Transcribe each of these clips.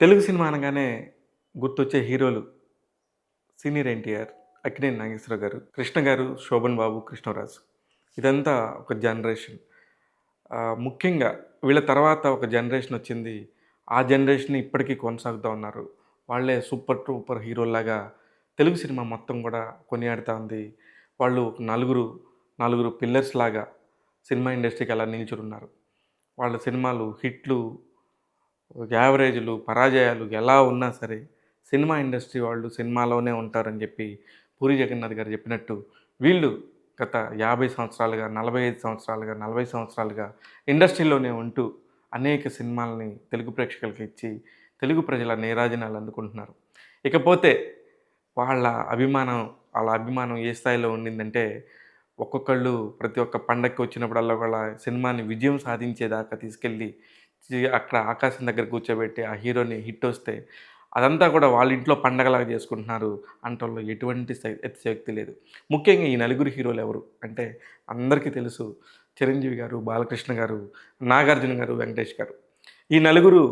Telugu cinema అనగానే గుర్తొచ్చే హీరోలు సీనియర్ ఎన్టీఆర్, అక్కినేని నాగేశ్వరరావు గారు, కృష్ణ గారు, శోభన్ బాబు, కృష్ణరాజు. ఇదంతా ఒక జనరేషన్. ముఖ్యంగా వీళ్ళ తర్వాత ఒక జనరేషన్ వచ్చింది. ఆ జనరేషన్ ఇప్పటికీ కొనసాగుతూ ఉన్నారు. వాళ్ళే సూపర్ డూపర్ హీరోల్లాగా తెలుగు సినిమా మొత్తం కూడా కొనియాడుతా ఉంది. వాళ్ళు ఒక నలుగురు పిల్లర్స్ లాగా సినిమా ఇండస్ట్రీకి అలా నిల్చొనున్నారు. వాళ్ళ సినిమాలు హిట్లు, యావరేజ్‌లు, పరాజయాలు ఎలా ఉన్నా సరే, సినిమా ఇండస్ట్రీ వాళ్ళు సినిమాలోనే ఉంటారని జెప్పి 'పూరి జగన్నాథ్' గారు జెప్పినట్టు, వీళ్ళు గత 50 సంవత్సరాలుగా, 45 సంవత్సరాలుగా, 40 సంవత్సరాలుగా ఇండస్ట్రీలోనే ఉంటూ అనేక సినిమాలని తెలుగు ప్రేక్షకులకి ఇచ్చి, తెలుగు ప్రజల నీరాజనాలు అందుకుంటున్నారు. ఇకపోతే వాళ్ళ అభిమానం, ఆళ్ళ అభిమానం ఏ స్థాయిలో ఉండిందంటే, ఒక్కొక్కళ్ళు ప్రతి ఒక్క పండగకి వచ్చినప్పుడల్లా వాళ్ళ సినిమాని విజయం సాధించేదాకా తీసుకెళ్ళి, అక్కడ ఆకాశం దగ్గర కూర్చోబెట్టి, ఆ హీరోని హిట్టొస్తే, అదంతా కూడా వాళ్ళ ఇంట్లో పండగలాగా చేసుకుంటున్నారు అనటంలో ఎటువంటి అతిశయోక్తి లేదు. ముఖ్యంగా ఈ నలుగురు హీరోలు ఎవరు అంటే, అందరికీ తెలుసు 'చిరంజీవి' గారు, 'బాలకృష్ణ' గారు, 'నాగార్జున' గారు, 'వెంకటేష్' గారు. ఈ నలుగురు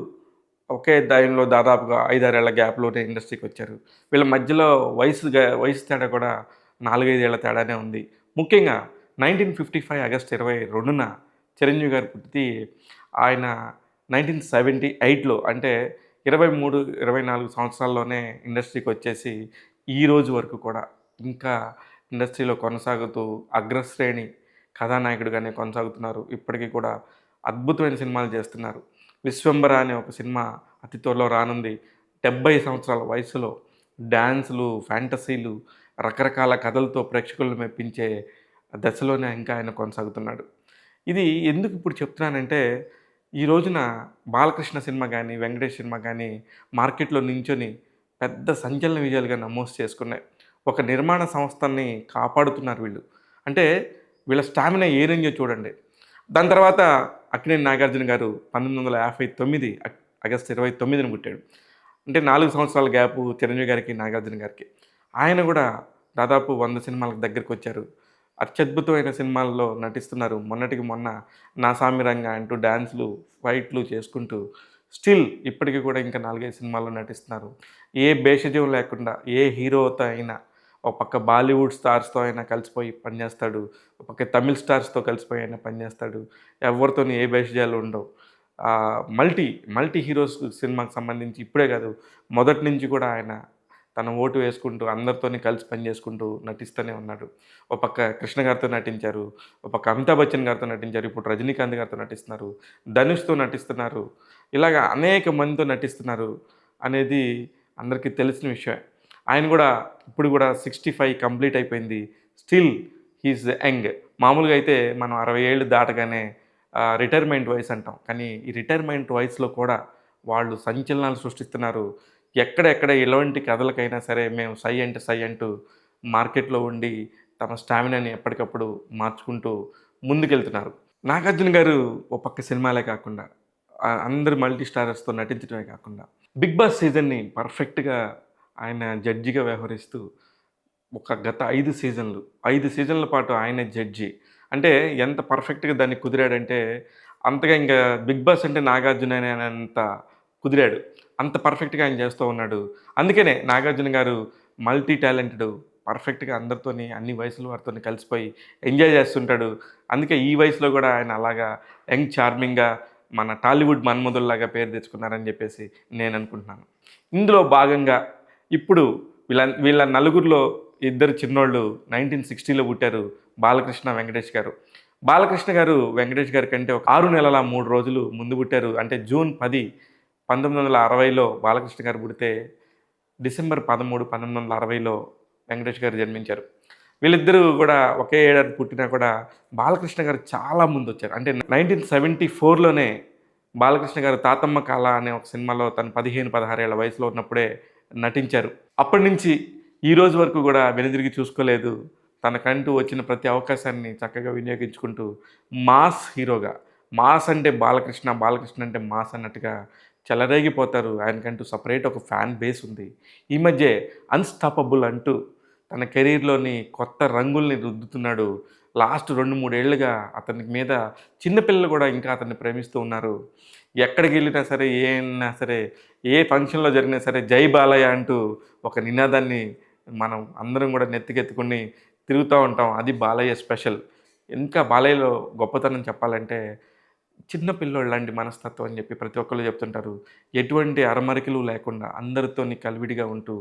ఒకే టైంలో దాదాపుగా 5, 6 ఏళ్ల గ్యాప్‌లోనే ఇండస్ట్రీకొచ్చారు. వీళ్ళ మధ్యలో వయసు తేడా కూడా 4, 5 ఏళ్ల తేడానే ఉంది. ముఖ్యంగా 1955 ఆగస్ట్ 22న చిరంజీవి గారు పుట్టి, ఆయన 1978లో అంటే 23, 24 సంవత్సరాల్లోనే ఇండస్ట్రీకొచ్చేసి, ఈ రోజు వరకు కూడా ఇంకా ఇండస్ట్రీలో కొనసాగుతూ అగ్రశ్రేణి కథానాయకుడిగానే కొనసాగుతున్నారు. ఇప్పటికి కూడా అద్భుతమైన సినిమాలు చేస్తున్నారు. 'విశ్వంబర' అనే ఒక సినిమా అతి త్వరలో రానుంది. 70 సంవత్సరాల వయసులో డాన్సులు, ఫ్యాంటసీలు, రకరకాల కథలతో ప్రేక్షకులను మెప్పించే దశలోనే ఇంకా ఆయన కొనసాగుతున్నాడు. ఇది ఎందుకు ఇప్పుడు చెప్తున్నానంటే, ఈ రోజున 'బాలకృష్ణ' సినిమా గానీ, 'వెంకటేష్' సినిమా గానీ మార్కెట్‌లో నించొని పెద్ద సంచలన విజయాలుగా నమోదు చేసుకున్నాయి. ఒక నిర్మాణ సంస్థని కాపాడుతున్నారు వీళ్ళు. అంటే వీళ్ళ స్టామినా ఏ రేంజో చూడండి. దాని తర్వాత అక్కినేని నాగార్జున గారు 1959 ఆగస్టు 29న పుట్టాడు. అంటే 4 సంవత్సరాల గ్యాపు చిరంజీవి గారికి, నాగార్జున గారికి. ఆయన గూడా దాదాపు 100 సినిమాలకు దగ్గరకొచ్చారు. అత్యద్భుతమైన సినిమాల్లో నటిస్తున్నారు. మొన్నటికి మొన్న 'నా సామిరంగా' అంటూ డాన్స్‌లు, ఫైట్‌లు చేసుకుంటూ స్టిల్ ఇప్పటికి కూడా ఇంకా 4, 5 సినిమాల్లో నటిస్తున్నారు. ఏ భేషజం లేకుండా ఏ హీరోతో అయినా, ఒక పక్క బాలీవుడ్ స్టార్స్‌తో అయినా కలిసిపోయి పనిచేస్తాడు. ఒక పక్క తమిళ్ స్టార్స్‌తో కలిసిపోయి అయినా పనిచేస్తాడు. ఎవరితోని ఏ భేషజాలు ఉండవు. మల్టీ హీరోస్ సినిమాకి సంబంధించి ఇప్పుడే కాదు, మొదటి నుంచి కూడా ఆయన తన ఓటు వేసుకుంటూ అందరితోని కలిసి పని చేసుకుంటూ నటిస్తూనే ఉన్నాడు. ఒక పక్క కృష్ణ గారితో నటించారు. ఒక పక్క అమితాబ్ బచ్చన్ గారితో నటించారు. ఇప్పుడు రజనీకాంత్ గారితో నటిస్తున్నారు. ధనుష్‌తో నటిస్తున్నారు. ఇలాగ అనేక మందితో నటిస్తున్నారు అనేది అందరికీ తెలిసిన విషయమే. ఆయన గూడా ఇప్పుడు గూడా 65 కంప్లీట్ అయిపోయింది. Still he is young. మామూలుగా అయితే మనం 60 ఏళ్ళు దాటగానే రిటైర్మెంట్ వయసు అంటాం. కానీ ఈ రిటైర్మెంట్ వయసులో కూడా వాళ్ళు సంచలనాలు సృష్టిస్తున్నారు. ఎక్కడెక్కడ ఎలాంటి కథలకైనా సరే మేము సై అంటే సై అంటూ మార్కెట్‌లో ఉండి తమ స్టామినాని ఎప్పటికప్పుడు మార్చుకుంటూ ముందుకెళ్తున్నారు. నాగార్జున గారు ఓ పక్క సినిమాలే కాకుండా అందరు మల్టీ స్టారర్స్‌తో నటించడమే కాకుండా 'బిగ్ బాస్' సీజన్‌ని పర్ఫెక్ట్‌గా ఆయన జడ్జిగా వ్యవహరిస్తూ గత 5 సీజన్‌ల పాటు ఆయనే జడ్జి. అంటే ఎంత పర్ఫెక్ట్‌గా దాన్ని కుదిరాడంటే, అంతగా ఇంకా 'బిగ్ బాస్' అంటే నాగార్జుననే అనేంత కుదిరాడు. అంత పర్ఫెక్ట్‌గా ఆయన చేస్తూ ఉన్నాడు. అందుకనే నాగార్జున గారు మల్టీ టాలెంటెడ్, పర్ఫెక్ట్‌గా అందరితోని అన్ని వయసుల వారితోని కలిసిపోయి ఎంజాయ్ చేస్తుంటాడు. అందుకే ఈ వయసులో కూడా ఆయన అలాగా యంగ్ చార్మింగ్‌గా మన టాలీవుడ్ మన్మధుల్లాగా పేరు తెచ్చుకున్నారని చెప్పేసి నేననుకుంటున్నాను. ఇందులో భాగంగా ఇప్పుడు వీళ్ళ నలుగురిలో ఇద్దరు చిన్నోళ్ళు 1960లో పుట్టారు. బాలకృష్ణ, వెంకటేష్ గారు. బాలకృష్ణ గారు వెంకటేష్ గారి కంటే ఒక 6 నెలల 3 రోజులు ముందు పుట్టారు. అంటే జూన్ 10, 1960లో బాలకృష్ణ గారు పుడితే, డిసెంబర్ 13, 1960లో వెంకటేష్ గారు జన్మించారు. వీళ్ళిద్దరూ గూడా ఒకే ఏడాది పుట్టినా కూడా బాలకృష్ణ గారు చాలా ముందొచ్చారు. అంటే 1974లోనే బాలకృష్ణ గారు 'తాతమ్మ కాల' అనే ఒక సినిమాలో తను 15, 16 ఏళ్ల వయసులో ఉన్నప్పుడే నటించారు. అప్పటినుంచి ఈ రోజు వరకు గూడా వెనుదిరిగి చూసుకోలేదు. తనకంటూ వచ్చిన ప్రతి అవకాశాన్ని చక్కగా వినియోగించుకుంటూ మాస్ హీరోగా, మాస్ అంటే బాలకృష్ణ, బాలకృష్ణ అంటే మాస్ అన్నట్టుగా చెలరేగిపోతారు. ఆయనకంటూ సెపరేట్ ఒక ఫ్యాన్ బేస్ ఉంది. ఈ మధ్యే 'అన్‌స్టాపబుల్' అంటూ తన కెరీర్‌లోని కొత్త రంగుల్ని రుద్దుతున్నాడు. లాస్ట్ 2, 3 ఏళ్లుగా అతని మీద చిన్న పిల్లలు కూడా ఇంకా అతన్ని ప్రేమిస్తూ ఉన్నారు. ఎక్కడికెళ్ళినా సరే, ఏన్నా సరే, ఏ ఫంక్షన్‌లో జరిగినా సరే, జై బాలయ్య అంటూ ఒక నినాదాన్ని మనం అందరం కూడా నెత్తికెత్తుకొని తిరుగుతా ఉంటాం. అది బాలయ్య స్పెషల్. ఇంకా బాలయ్యలో గొప్పతనం చెప్పాలంటే చిన్న పిల్లోడిలాంటి మనస్తత్వం అని చెప్పి ప్రతి ఒక్కళ్ళు చెప్తుంటారు. ఎటువంటి అరమరికలు లేకుండా అందరితోని కలివిడిగా ఉంటూ,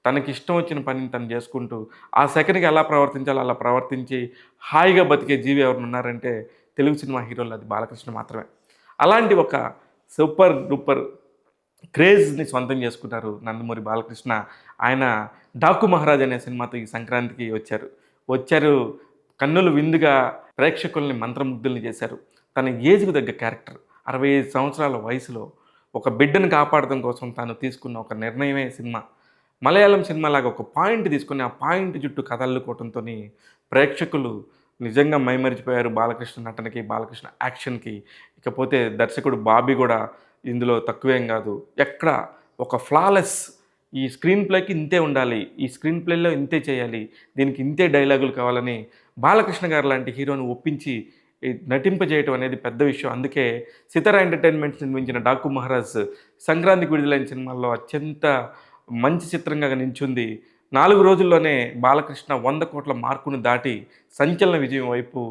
తనకిష్టం వచ్చిన పనిని తను చేసుకుంటూ, ఆ సెకన్‌కి ఎలా ప్రవర్తించాలో అలా ప్రవర్తించి, హాయిగా బతికే జీవి ఎవరైనా ఉన్నారంటే తెలుగు సినిమా హీరోల్లో అది బాలకృష్ణ మాత్రమే. అలాంటి ఒక సూపర్ డూపర్ క్రేజ్‌ని సొంతం చేసుకున్నారు నందమూరి బాలకృష్ణ. ఆయన 'డాకు మహారాజ్' అనే సినిమాతో ఈ సంక్రాంతికి వచ్చారు. కన్నుల విందుగా ప్రేక్షకుల్ని మంత్రముగ్ధుల్ని చేశారు. తన ఏజ్‌కి తగ్గ క్యారెక్టర్. 65 సంవత్సరాల వయసులో ఒక బిడ్డను కాపాడడం కోసం తాను తీసుకున్న ఒక నిర్ణయమే సినిమా. మలయాళం సినిమాలాగా ఒక పాయింట్ తీసుకొని, ఆ పాయింట్ చుట్టూ కథల్లుకోవటంతోని ప్రేక్షకులు నిజంగా మైమరిచిపోయారు బాలకృష్ణ నటనకి, బాలకృష్ణ యాక్షన్‌కి. ఇకపోతే దర్శకుడు బాబీ గూడా ఇందులో తక్కువేం గాదు. ఎక్కడ ఒక ఫ్లాలెస్ ఈ స్క్రీన్ ప్లేకి ఇంతే ఉండాలి. ఈ స్క్రీన్ ప్లేలో ఇంతే చేయాలి. దీనికి ఇంతే డైలాగులు కావాలని బాలకృష్ణ గారు లాంటి హీరోని ఒప్పించి నటింపజేయటం అనేది పెద్ద విషయం. అందుకే సితారా ఎంటర్‌టైన్‌మెంట్స్ నిర్మించిన 'డాకు మహారాజ్' సంక్రాంతికి విడుదలైన సినిమాల్లో అత్యంత మంచి చిత్రంగా నిలిచుంది. 4 రోజుల్లోనే బాలకృష్ణ 100,00,00,000 మార్కును దాటి సంచలన విజయం వైపు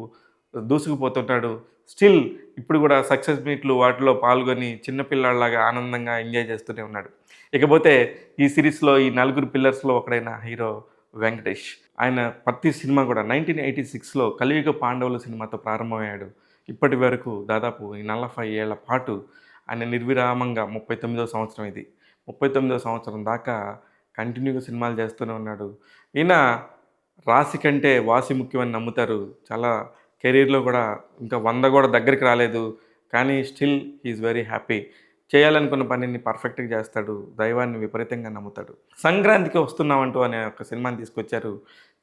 దూసుకుపోతున్నాడు. స్టిల్ ఇప్పుడు గూడా సక్సెస్ మీట్లు వాటిలో పాల్గొని చిన్న పిల్లాడిలాగా ఆనందంగా ఎంజాయ్ చేస్తూనే ఉన్నాడు. ఇకపోతే ఈ సిరీస్‌లో ఈ నలుగురు పిల్లర్స్‌లో ఒకడైన హీరో వెంకటేష్. ఆయన ప్రతి సినిమా కూడా 1986లో 'కలియుగ పాండవులు' సినిమాతో ప్రారంభమయ్యాడు. ఇప్పటి వరకు దాదాపు ఈ 40 ఏళ్ల పాటు ఆయన నిర్విరామంగా 39వ సంవత్సరం ఇది. 39వ సంవత్సరం దాకా కంటిన్యూగా సినిమాలు చేస్తూనే ఉన్నాడు. ఈయన రాశి కంటే వాసి ముఖ్యమని నమ్ముతారు. చాలా కెరీర్‌లో కూడా ఇంకా 100 కూడా దగ్గరికి రాలేదు. కానీ still he is very happy. చేయాలనుకున్న పనిని పర్ఫెక్ట్‌గా చేస్తాడు. దైవాన్ని విపరీతంగా నమ్ముతాడు. సంక్రాంతికి వస్తున్నామంటూ అనే ఒక సినిమాని తీసుకొచ్చారు.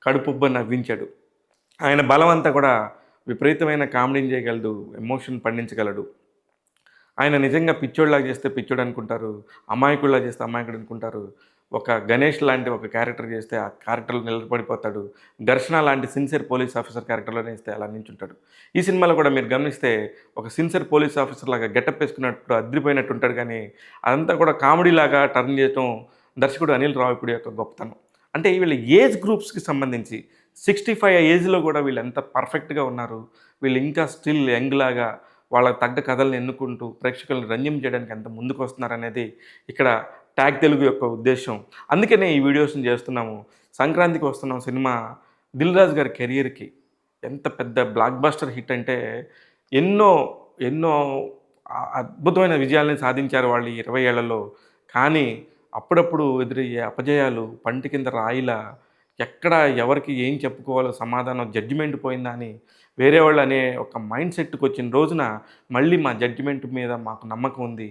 కడుపుబ్బ నవ్వించాడు. ఆయన బలం అంతా కూడా విపరీతమైన కామెడీని చేయగలడు. ఎమోషన్ పండించగలడు. ఆయన నిజంగా పిచ్చోడిలాగా చేస్తే పిచ్చోడు అనుకుంటారు. అమాయకుడిలా చేస్తే అమాయకుడు అనుకుంటారు. ఒక గణేష్ లాంటి ఒక క్యారెక్టర్ చేస్తే ఆ క్యారెక్టర్‌లో నిలబడిపోతాడు. ఘర్షణ లాంటి సిన్సియర్ పోలీస్ ఆఫీసర్ క్యారెక్టర్‌లోనే ఇస్తే అలా నించుంటాడు. ఈ సినిమాలో కూడా మీరు గమనిస్తే ఒక సిన్సియర్ పోలీస్ ఆఫీసర్ లాగా గెటప్ వేసుకున్నప్పుడు అద్రిపోయినట్టు ఉంటాడు కానీ అదంతా కూడా కామెడీలాగా టర్న్ చేయటం దర్శకుడు అనిల్ రావిపూడి యొక్క గొప్పతనం. అంటే వీళ్ళ ఏజ్ గ్రూప్స్‌కి సంబంధించి 65 ఏజ్‌లో కూడా వీళ్ళు ఎంత పర్ఫెక్ట్‌గా ఉన్నారు. వీళ్ళు ఇంకా స్టిల్ యంగ్ లాగా వాళ్ళకి తగ్గ కథలను ఎన్నుకుంటూ ప్రేక్షకులను రంజింప చేయడానికి ఎంత ముందుకొస్తున్నారనేది ఇక్కడ ట్యాగ్ తెలుగు యొక్క ఉద్దేశ్యం. అందుకనే ఈ వీడియోస్‌ని చేస్తున్నాము. సంక్రాంతికి వస్తున్నాం సినిమా 'దిల్ రాజు' గారి కెరియర్‌కి ఎంత పెద్ద బ్లాక్ బస్టర్ హిట్ అంటే ఎన్నో, ఎన్నో అద్భుతమైన విజయాలను సాధించారు వాళ్ళు ఈ 20 ఏళ్లలో. కానీ అప్పుడప్పుడు ఎదురయ్యే అపజయాలు పంటి కింద రాయిలా ఎక్కడ ఎవరికి ఏం చెప్పుకోవాలో సమాధానం జడ్జిమెంట్ పోయిందా అని వేరే వాళ్ళు అనే ఒక మైండ్ సెట్‌కొచ్చిన రోజున మళ్ళీ మా జడ్జిమెంట్ మీద మాకు నమ్మకం ఉంది.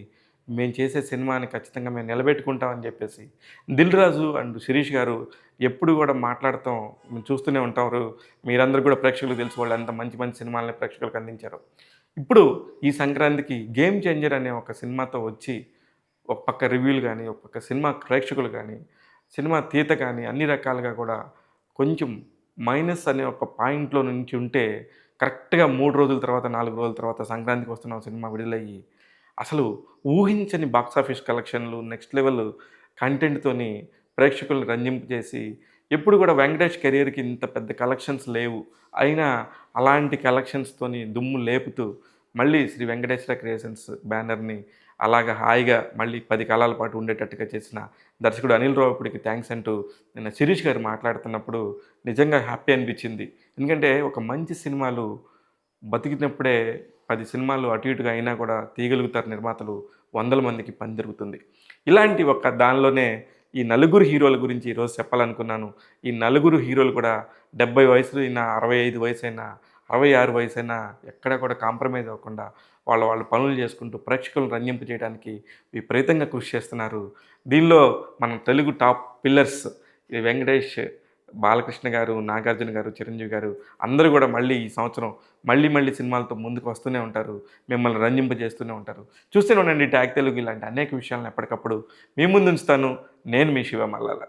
మేము చేసే సినిమాని ఖచ్చితంగా మేము నిలబెట్టుకుంటామని చెప్పేసి 'దిల్ రాజు' అండ్ శిరీష్ గారు ఎప్పుడు కూడా మాట్లాడటం మీరు చూస్తూనే ఉంటారు. మీరందరూ కూడా ప్రేక్షకులకు తెలుసు వాళ్ళు ఎంత మంచి మంచి సినిమాలని ప్రేక్షకులకు అందించారో. ఇప్పుడు ఈ సంక్రాంతికి 'గేమ్ చేంజర్' అనే ఒక సినిమాతో వచ్చి ఒక పక్క రివ్యూలు గానీ, ఒక పక్క సినిమా ప్రేక్షకులు గానీ, సినిమా తీత కానీ అన్ని రకాలుగా కూడా కొంచెం మైనస్ అనే ఒక పాయింట్‌లో నుంచి ఉంటే కరెక్ట్‌గా 3 రోజుల తర్వాత, 4 రోజుల తర్వాత సంక్రాంతికి వస్తున్నాం సినిమా విడుదలయ్యి అసలు ఊహించని బాక్సాఫీస్ కలెక్షన్‌లు నెక్స్ట్ లెవెల్ కంటెంట్‌తోని ప్రేక్షకుల్ని రంజింపజేసి ఎప్పుడు కూడా వెంకటేష్ కెరియర్‌కి ఇంత పెద్ద కలెక్షన్స్ లేవు. అయినా అలాంటి కలెక్షన్స్‌తోని దుమ్ము లేపుతూ మళ్ళీ శ్రీ వెంకటేశ్వర క్రియేషన్స్ బ్యానర్‌ని అలాగా హాయిగా మళ్ళీ 10 కాలాల పాటు ఉండేటట్టుగా చేసిన దర్శకుడు అనిల్ రావిపూడికి థ్యాంక్స్ అంటూ నిన్న శిరీష్ గారు మాట్లాడుతున్నప్పుడు నిజంగా హ్యాపీ అనిపించింది. ఎందుకంటే ఒక మంచి సినిమాలు బతికినప్పుడే 10 సినిమాలు అటు ఇటుగా అయినా కూడా తీయగలుగుతారు నిర్మాతలు. వందల మందికి పని దొరుకుతుంది. ఇలాంటి ఒక దానిలోనే ఈ నలుగురు హీరోల గురించి ఈరోజు చెప్పాలనుకున్నాను. ఈ నలుగురు హీరోలు కూడా 70 వయసులైనా, 65 వయసైనా, 66 వయసైనా ఎక్కడ కూడా కాంప్రమైజ్ అవ్వకుండా వాళ్ళ పనులు చేసుకుంటూ ప్రేక్షకులను రంజింపజేయడానికి విపరీతంగా కృషి చేస్తున్నారు. దీనిలో మన తెలుగు టాప్ పిల్లర్స్ ఈ వెంకటేష్, బాలకృష్ణ గారు, నాగార్జున గారు, చిరంజీవి గారు అందరూ కూడా మళ్ళీ ఈ సంవత్సరం మళ్ళీ సినిమాలతో ముందుకు వస్తూనే ఉంటారు. మిమ్మల్ని రంజింపజేస్తూనే ఉంటారు. చూస్తూనే ఉండండి ట్యాగ్ తెలుగు ఇలాంటి అనేక విషయాలను ఎప్పటికప్పుడు మీ ముందు ఉంచుతాను. నేను మీ శివ మల్లాల.